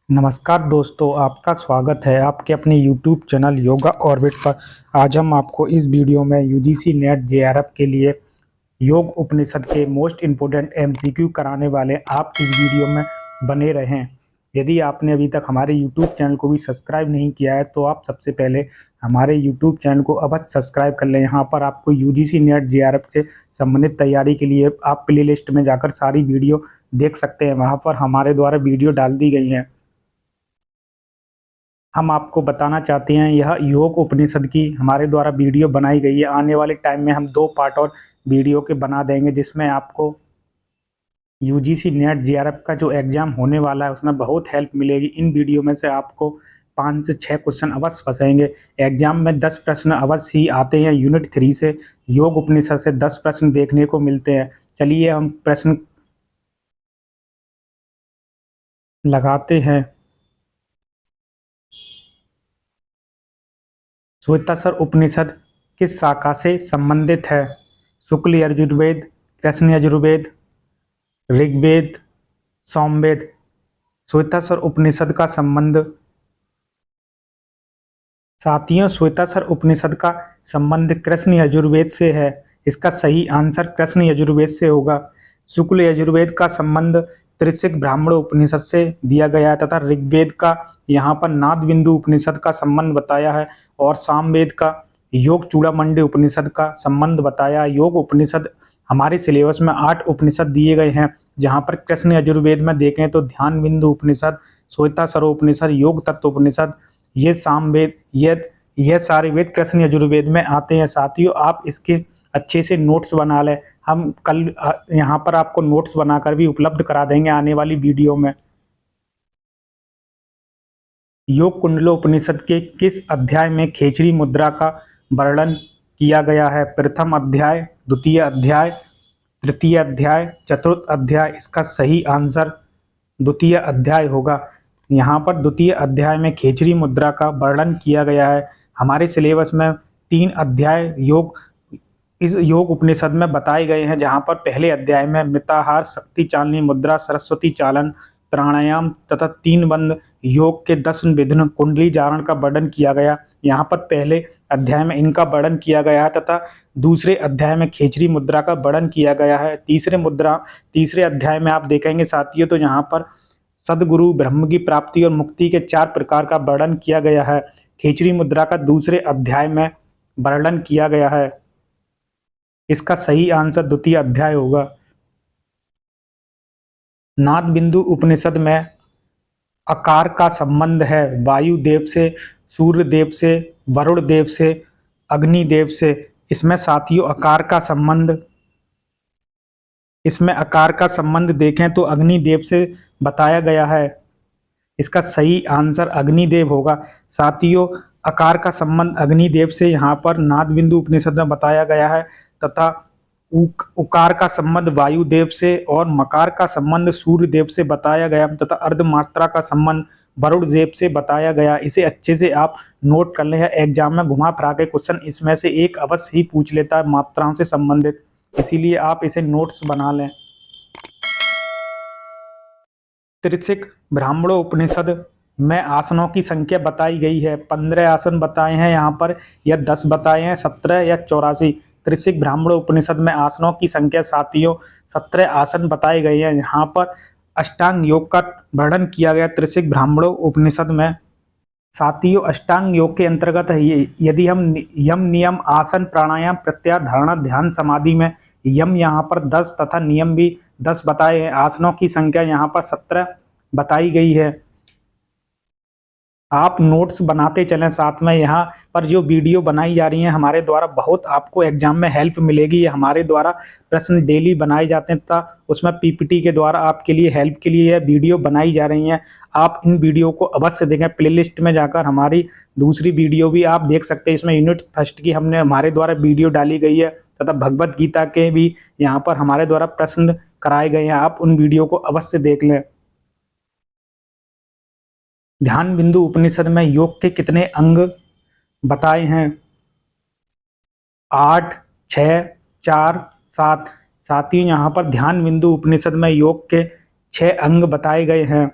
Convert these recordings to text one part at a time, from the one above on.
नमस्कार दोस्तों, आपका स्वागत है आपके अपने YouTube चैनल योगा ऑर्बिट पर। आज हम आपको इस वीडियो में यूजीसी नेट जेआरएफ के लिए योग उपनिषद के मोस्ट इम्पोर्टेंट एमसीक्यू कराने वाले। आप इस वीडियो में बने रहें। यदि आपने अभी तक हमारे YouTube चैनल को भी सब्सक्राइब नहीं किया है तो आप सबसे पहले हमारे YouTube चैनल को अवश्य सब्सक्राइब कर लें। यहाँ पर आपको यूजीसी नेट जेआरएफ से संबंधित तैयारी के लिए आप प्ले लिस्ट में जाकर सारी वीडियो देख सकते हैं। वहाँ पर हमारे द्वारा वीडियो डाल दी गई हैं। हम आपको बताना चाहते हैं, यह योग उपनिषद की हमारे द्वारा वीडियो बनाई गई है। आने वाले टाइम में हम 2 पार्ट और वीडियो के बना देंगे, जिसमें आपको यूजीसी नेट जेआरएफ का जो एग्ज़ाम होने वाला है उसमें बहुत हेल्प मिलेगी। इन वीडियो में से आपको 5 से 6 क्वेश्चन अवश्य फंसेंगे। एग्जाम में 10 प्रश्न अवश्य ही आते हैं। यूनिट 3 से योग उपनिषद से 10 प्रश्न देखने को मिलते हैं। चलिए हम प्रश्न लगाते हैं। श्वेताश्वर उपनिषद किस शाखा से संबंधित है? शुक्ल यजुर्वेद, कृष्ण यजुर्वेद, ऋग्वेद, सामवेद। श्वेताश्वर उपनिषद का संबंध साथियों, श्वेताश्वर उपनिषद का संबंध कृष्ण यजुर्वेद से है। इसका सही आंसर कृष्ण यजुर्वेद से होगा। शुक्ल यजुर्वेद का संबंध त्रिशिक ब्राह्मण उपनिषद से दिया गया है तथा ऋग्वेद का यहाँ पर नाद बिंदु उपनिषद का संबंध बताया है और सामवेद का योग चूड़ामंडी उपनिषद का संबंध बताया। योग उपनिषद हमारे सिलेबस में 8 उपनिषद दिए गए हैं, जहाँ पर कृष्ण यजुर्वेद में देखें तो ध्यान बिंदु उपनिषद, श्वेताश्वर उपनिषद, योग तत्व उपनिषद, ये सामवेद, ये सारे वेद कृष्ण यजुर्वेद में आते हैं। साथियों, आप इसके अच्छे से नोट्स बना लें। हम कल यहाँ पर आपको नोट्स बनाकर भी उपलब्ध करा देंगे आने वाली वीडियो में। योग कुंडलोपनिषद के किस अध्याय में खेचरी मुद्रा का वर्णन किया गया है? प्रथम अध्याय, द्वितीय अध्याय, तृतीय अध्याय, चतुर्थ अध्याय। इसका सही आंसर द्वितीय अध्याय होगा। यहाँ पर द्वितीय अध्याय में खेचरी मुद्रा का वर्णन किया गया है। हमारे सिलेबस में 3 अध्याय इस योग उपनिषद में बताए गए हैं, जहाँ पर पहले अध्याय में मिताहार, शक्ति चालनी मुद्रा, सरस्वती चालन, प्राणायाम तथा 3 बंद योग के 10 विभिन्न कुंडली जारण का वर्णन किया गया। यहाँ पर पहले अध्याय में इनका वर्णन किया गया है तथा दूसरे अध्याय में खेचरी मुद्रा का वर्णन किया गया है। तीसरे अध्याय में आप देखेंगे साथियों तो यहाँ पर सदगुरु, ब्रह्म की प्राप्ति और मुक्ति के 4 प्रकार का वर्णन किया गया है। खेचरी मुद्रा का दूसरे अध्याय में वर्णन किया गया है। इसका सही आंसर द्वितीय अध्याय होगा। नाद बिंदु उपनिषद में आकार का संबंध है वायु देव से, सूर्य देव से, वरुण देव से, अग्नि देव से। इसमें साथियों आकार का संबंध देखें तो अग्नि देव से बताया गया है। इसका सही आंसर अग्निदेव होगा। साथियों, आकार का संबंध अग्निदेव से यहाँ पर नाद बिंदु उपनिषद में बताया गया है तथा उकार का संबंध वायुदेव से और मकार का संबंध सूर्य देव से बताया गया तथा अर्धमात्रा का संबंध वरुण देव से बताया गया। इसे अच्छे से आप नोट कर लें। एग्जाम में घुमा फिरा के क्वेश्चन इसमें से एक अवश्य ही पूछ लेता है मात्राओं से संबंधित, इसीलिए आप इसे नोट्स बना लें। त्रिशिक ब्राह्मणों उपनिषद में आसनों की संख्या बताई गई है। 15 आसन बताए हैं यहाँ पर, या 10 बताए हैं, 17 या 84। त्रिशिक ब्राह्मणों उपनिषद में आसनों की संख्या साथियों 17 आसन बताए गए हैं। यहाँ पर अष्टांग योग का वर्णन किया गया त्रिशिक ब्राह्मणों उपनिषद में। साथियों, अष्टांग योग के अंतर्गत है यदि हम यम, नियम, आसन, प्राणायाम, प्रत्याहार, धारणा, ध्यान, समाधि में यम यहाँ पर 10 तथा नियम भी 10 बताए हैं। आसनों की संख्या यहाँ पर 17 बताई गई है। आप नोट्स बनाते चलें साथ में। यहाँ पर जो वीडियो बनाई जा रही है हमारे द्वारा, बहुत आपको एग्जाम में हेल्प मिलेगी। ये हमारे द्वारा प्रश्न डेली बनाए जाते हैं तथा उसमें पीपीटी के द्वारा आपके लिए हेल्प के लिए यह वीडियो बनाई जा रही हैं। आप इन वीडियो को अवश्य देखें। प्लेलिस्ट में जाकर हमारी दूसरी वीडियो भी आप देख सकते हैं। इसमें यूनिट फर्स्ट की हमने हमारे द्वारा वीडियो डाली गई है तथा भगवत गीता के भी यहाँ पर हमारे द्वारा प्रश्न कराए गए हैं। आप उन वीडियो को अवश्य देख लें। ध्यान बिंदु उपनिषद में योग के कितने अंग बताए हैं? 8, 6, 4, 7। साथियों, यहाँ पर ध्यान बिंदु उपनिषद में योग के 6 अंग बताए गए हैं।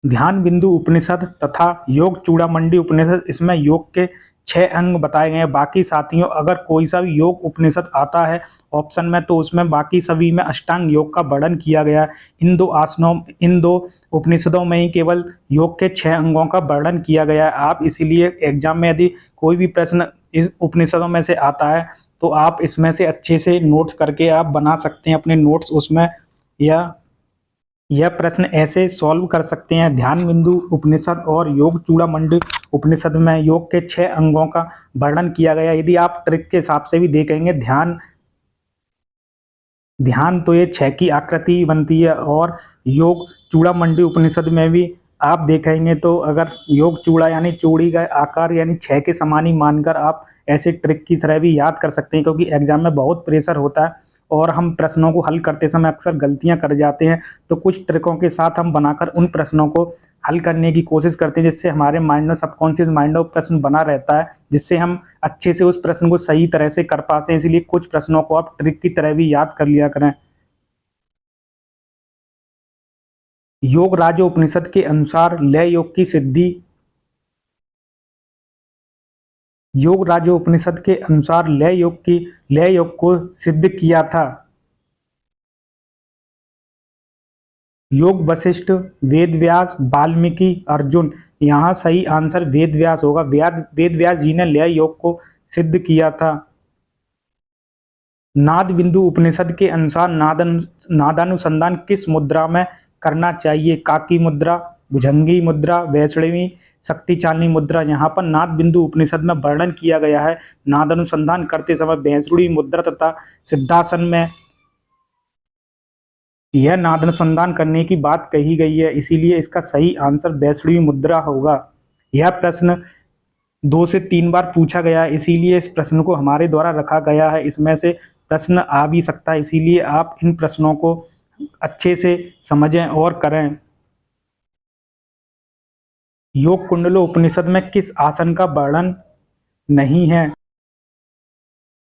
ध्यान बिंदु उपनिषद तथा योग चूड़ामणि उपनिषद, इसमें योग के 6 अंग बताए गए हैं। बाकी साथियों अगर कोई सा भी योग उपनिषद आता है ऑप्शन में तो उसमें बाकी सभी में अष्टांग योग का वर्णन किया गया है। इन दो उपनिषदों में ही केवल योग के 6 अंगों का वर्णन किया गया है। आप इसीलिए एग्जाम में यदि कोई भी प्रश्न इस उपनिषदों में से आता है तो आप इसमें से अच्छे से नोट्स करके आप बना सकते हैं अपने नोट्स उसमें, या यह प्रश्न ऐसे सॉल्व कर सकते हैं। ध्यान बिंदु उपनिषद और योग चूड़ामणि उपनिषद में योग के 6 अंगों का वर्णन किया गया। यदि आप ट्रिक के हिसाब से भी देखेंगे ध्यान तो ये 6 की आकृति बनती है, और योग चूड़ामणि उपनिषद में भी आप देखेंगे तो अगर योग चूड़ा यानी चूड़ी का आकार यानी 6 के समान ही मानकर आप ऐसे ट्रिक की तरह भी याद कर सकते हैं, क्योंकि एग्जाम में बहुत प्रेशर होता है और हम प्रश्नों को हल करते समय अक्सर गलतियां कर जाते हैं। तो कुछ ट्रिकों के साथ हम बनाकर उन प्रश्नों को हल करने की कोशिश करते हैं, जिससे हमारे माइंड में सबकॉन्शियस माइंड में प्रश्न बना रहता है, जिससे हम अच्छे से उस प्रश्न को सही तरह से कर पाते हैं। इसलिए कुछ प्रश्नों को आप ट्रिक की तरह भी याद कर लिया करें। योग राजो उपनिषद के अनुसार लय योग की सिद्धि, योग राजो उपनिषद के अनुसार लय योग को सिद्ध किया था योग वशिष्ठ, वेद व्यास, वाल्मीकि, अर्जुन। यहाँ सही आंसर वेद व्यास होगा। वेद व्यास जी ने लय योग को सिद्ध किया था। नाद बिंदु उपनिषद के अनुसार नादानुसंधान किस मुद्रा में करना चाहिए? काकी मुद्रा, भुजंगी मुद्रा, वैष्णवी, शक्ति चालनी मुद्रा। यहाँ पर नाद बिंदु उपनिषद में वर्णन किया गया है नादानुसंधान करते समय वैष्णवी मुद्रा तथा सिद्धासन में यह नादानुसंधान करने की बात कही गई है, इसीलिए इसका सही आंसर वैष्णवी मुद्रा होगा। यह प्रश्न 2 से 3 बार पूछा गया है, इसीलिए इस प्रश्न को हमारे द्वारा रखा गया है। इसमें से प्रश्न आ भी सकता है, इसीलिए आप इन प्रश्नों को अच्छे से समझें और करें। योग कुंडलो उपनिषद में किस आसन का वर्णन नहीं है?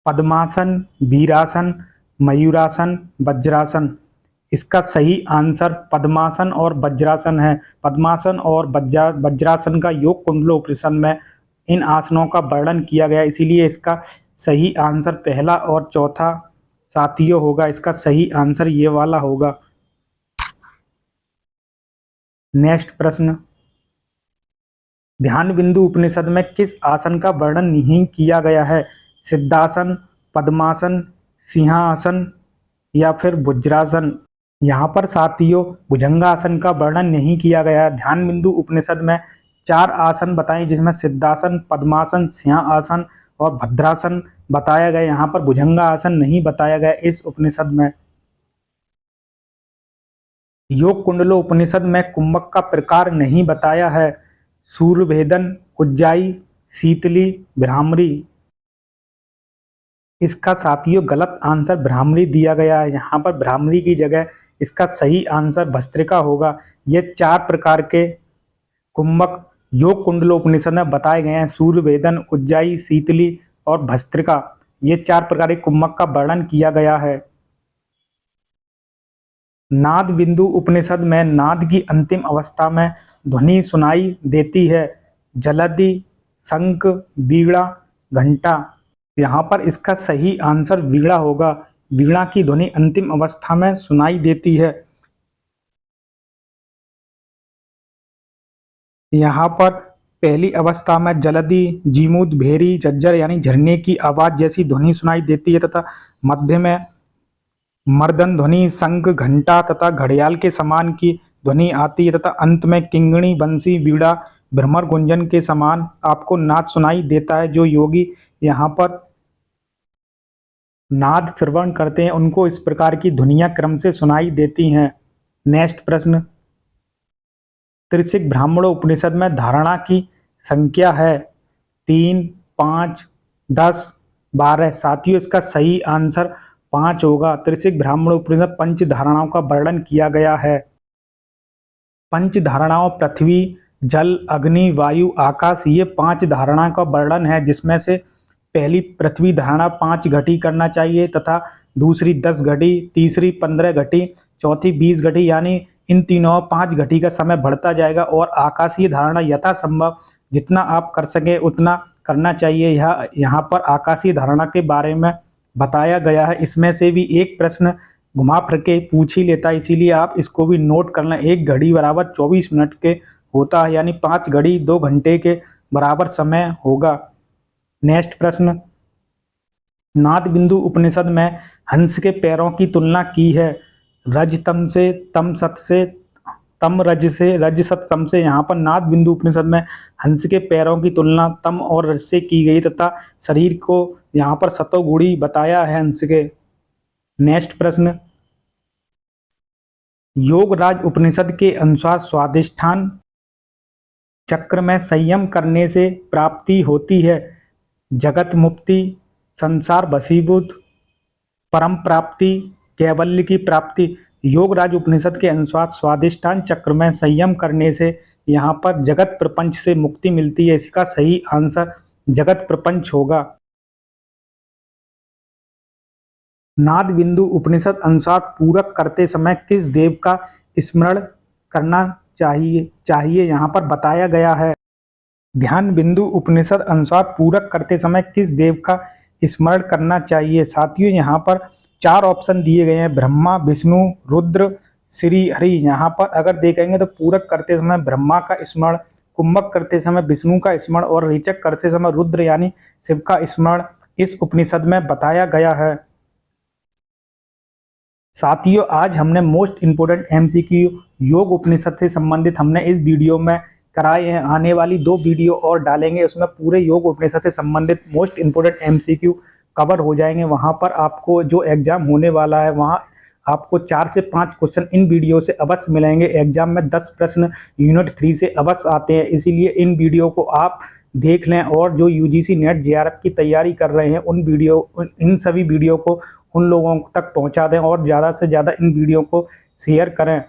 पद्मासन, वीरासन, मयूरासन, वज्रासन। इसका सही आंसर पद्मासन और वज्रासन है। पद्मासन और वज्रासन का योग कुंडलो उपनिषद में इन आसनों का वर्णन किया गया, इसीलिए इसका सही आंसर पहला और चौथा साथियों होगा। इसका सही आंसर ये वाला होगा। नेक्स्ट प्रश्न, ध्यान बिंदु उपनिषद में किस आसन का वर्णन नहीं किया गया है? सिद्धासन, पद्मासन, सिंहासन या फिर वज्रासन। यहाँ पर साथियों भुजंगासन का वर्णन नहीं किया गया है। ध्यान बिंदु उपनिषद में 4 आसन बताए, जिसमें सिद्धासन, पद्मासन, सिंहासन और भद्रासन बताया गया। यहाँ पर भुजंगासन नहीं बताया गया इस उपनिषद में। योग कुंडलो उपनिषद में कुंभक का प्रकार नहीं बताया है। सूर्यभेदन, उज्जाई, शीतली, भ्रामरी। इसका साथियों गलत आंसर भ्रामरी दिया गया है। यहाँ पर भ्रामरी की जगह इसका सही आंसर भस्त्रिका होगा। ये 4 प्रकार के कुंभक योग कुंडलोपनिषद में बताए गए हैं। सूर्यभेदन, उज्जाई, शीतली और भस्त्रिका, ये 4 प्रकार के कुंभक का वर्णन किया गया है। नाद बिंदु उपनिषद में नाद की अंतिम अवस्था में ध्वनि सुनाई देती है। जलधि, शंख, वीणा, घंटा। यहाँ पर इसका सही आंसर वीणा होगा। वीणा की ध्वनि अंतिम अवस्था में सुनाई देती है। यहाँ पर पहली अवस्था में जलधि, जीमूत, भेरी, झज्जर यानी झरने की आवाज जैसी ध्वनि सुनाई देती है, तथा मध्य में मर्दन ध्वनि, शंख, घंटा तथा घड़ियाल के समान की ध्वनि आती है, तथा अंत में किंगणी, बंसी, वीणा, भ्रमर गुंजन के समान आपको नाद सुनाई देता है। जो योगी यहाँ पर नाद श्रवण करते हैं उनको इस प्रकार की ध्वनियां क्रम से सुनाई देती हैं। नेक्स्ट प्रश्न, त्रिशिक ब्राह्मणों उपनिषद में धारणा की संख्या है 3, 5, 10, 12। साथियों इसका सही आंसर 5 होगा। त्रिशिक ब्राह्मणों उपनिषद पंच धारणाओं का वर्णन किया गया है। पंच धारणाओं पृथ्वी, जल, अग्नि, वायु, आकाश, ये 5 धारणा का वर्णन है, जिसमें से पहली पृथ्वी धारणा 5 घटी करना चाहिए, तथा दूसरी 10 घटी, तीसरी 15 घटी, चौथी 20 घटी, यानी इन तीनों 5 घटी का समय बढ़ता जाएगा और आकाशीय धारणा यथासंभव जितना आप कर सके उतना करना चाहिए। यहाँ पर आकाशीय धारणा के बारे में बताया गया है। इसमें से भी एक प्रश्न घुमा फिर के पूछ ही लेता है, इसीलिए आप इसको भी नोट कर लें। 1 घड़ी बराबर 24 मिनट के होता है, यानी 5 घड़ी 2 घंटे के बराबर समय होगा। नेक्स्ट प्रश्न, नाद बिंदु उपनिषद में हंस के पैरों की तुलना की है रज तम से, तम सत से, तम रज से, रज सत तम से। यहाँ पर नाद बिंदु उपनिषद में हंस के पैरों की तुलना तम और रज से की गई तथा शरीर को यहाँ पर सतोगुणी बताया है हंस के। नेक्स्ट प्रश्न, योगराज उपनिषद के अनुसार स्वादिष्ठान चक्र में संयम करने से प्राप्ति होती है जगत मुक्ति, संसार भसीभूत, परम प्राप्ति, कैवल्य की प्राप्ति। योगराज उपनिषद के अनुसार स्वादिष्ठान चक्र में संयम करने से यहाँ पर जगत प्रपंच से मुक्ति मिलती है। इसका सही आंसर जगत प्रपंच होगा। नाद बिंदु उपनिषद अनुसार पूरक करते समय किस देव का स्मरण करना चाहिए यहाँ पर बताया गया है। ध्यान बिंदु उपनिषद अनुसार पूरक करते समय किस देव का स्मरण करना चाहिए। साथियों, यहाँ पर 4 ऑप्शन दिए गए हैं, ब्रह्मा, विष्णु, रुद्र, श्री हरि। यहाँ पर अगर देखेंगे तो पूरक करते समय ब्रह्मा का स्मरण, कुंभक करते समय विष्णु का स्मरण और रेचक करते समय रुद्र यानी शिव का स्मरण इस उपनिषद में बताया गया है। साथियों, आज हमने मोस्ट इम्पोर्टेंट एमसीक्यू योग उपनिषद से संबंधित हमने इस वीडियो में कराए हैं। आने वाली 2 वीडियो और डालेंगे, उसमें पूरे योग उपनिषद से संबंधित मोस्ट इम्पोर्टेंट एमसीक्यू कवर हो जाएंगे। वहां पर आपको जो एग्जाम होने वाला है वहां आपको 4 से 5 क्वेश्चन इन वीडियो से अवश्य मिलेंगे। एग्जाम में 10 प्रश्न यूनिट 3 से अवश्य आते हैं, इसीलिए इन वीडियो को आप देख लें। और जो यूजीसी नेट जेआरएफ की तैयारी कर रहे हैं इन सभी वीडियो को उन लोगों तक पहुंचा दें और ज़्यादा से ज़्यादा इन वीडियो को शेयर करें।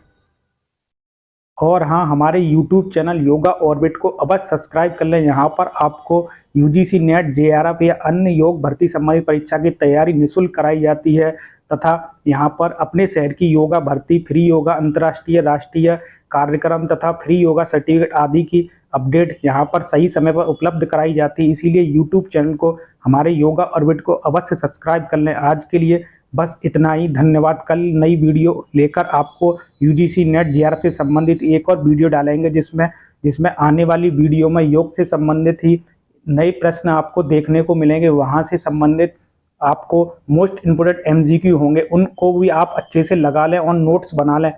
और हाँ, हमारे YouTube चैनल योगा ऑर्बिट को अवश्य सब्सक्राइब कर लें। यहाँ पर आपको यूजीसी नेट जेआरएफ या अन्य योग भर्ती संबंधित परीक्षा की तैयारी निःशुल्क कराई जाती है तथा यहाँ पर अपने शहर की योगा भर्ती, फ्री योगा, अंतर्राष्ट्रीय राष्ट्रीय कार्यक्रम तथा फ्री योगा सर्टिफिकेट आदि की अपडेट यहाँ पर सही समय पर उपलब्ध कराई जाती है। इसीलिए यूट्यूब चैनल को, हमारे योगा ऑर्बिट को अवश्य सब्सक्राइब कर लें। आज के लिए बस इतना ही, धन्यवाद। कल नई वीडियो लेकर आपको यूजीसी नेट जेआरएफ से संबंधित एक और वीडियो डालेंगे जिसमें आने वाली वीडियो में योग से संबंधित ही नए प्रश्न आपको देखने को मिलेंगे। वहां से संबंधित आपको मोस्ट इम्पोर्टेंट एमसीक्यू होंगे, उनको भी आप अच्छे से लगा लें और नोट्स बना लें।